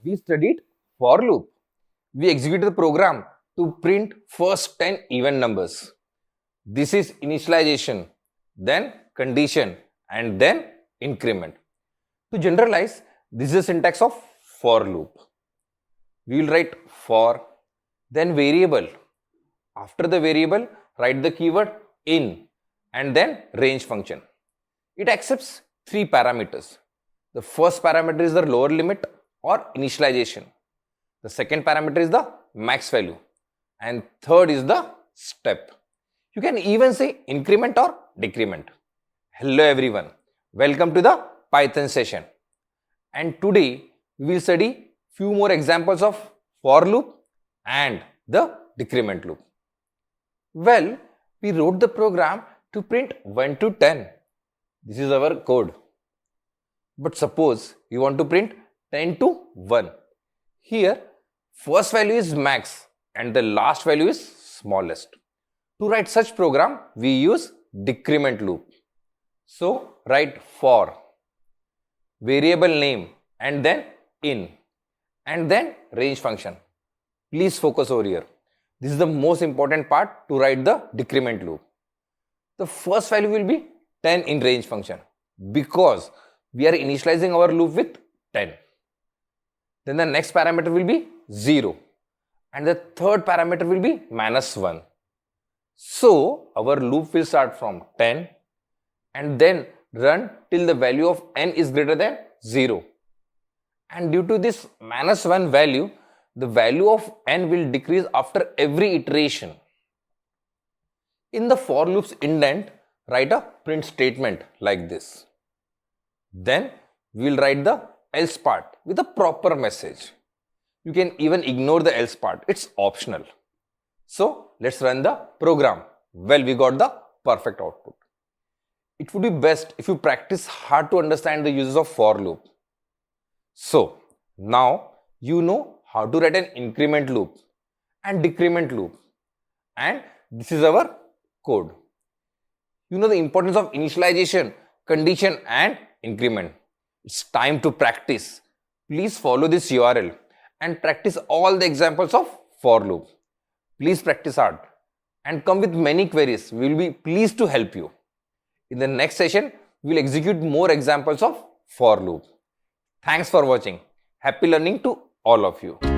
we studied for loop. We executed the program to print first 10 even numbers. This is initialization, then condition, and then increment. To generalize, this is the syntax of for loop. We will write for, then variable. After the variable, write the keyword in, and then range function. It accepts three parameters. The first parameter is the lower limit or initialization. The second parameter is the max value. And third is the step. You can even say increment or decrement. Hello everyone. Welcome to the Python session. And today we will study few more examples of for loop and the decrement loop. Well, we wrote the program to print 1 to 10. This is our code. But suppose you want to print 10 to 1. Here, first value is max and the last value is smallest. To write such program, we use decrement loop. So, write for, variable name, and then in, and then range function. Please focus over here. This is the most important part to write the decrement loop. The first value will be 10 in range function because we are initializing our loop with 10. Then the next parameter will be 0 and the third parameter will be -1. So our loop will start from 10 and then run till the value of n is greater than 0. And due to this -1 value, the value of n will decrease after every iteration. In the for loop's indent, write a print statement like this. Then we will write the else part with a proper message. You can even ignore the else part, it's optional. So let's run the program. Well, we got the perfect output. It would be best if you practice hard to understand the uses of for loop. So now you know how to write an increment loop and decrement loop. And this is our code. You know the importance of initialization, condition and increment. It's time to practice. Please follow this URL and practice all the examples of for loop. Please practice hard and come with many queries. We will be pleased to help you. In the next session, we will execute more examples of for loop. Thanks for watching. Happy learning to all of you.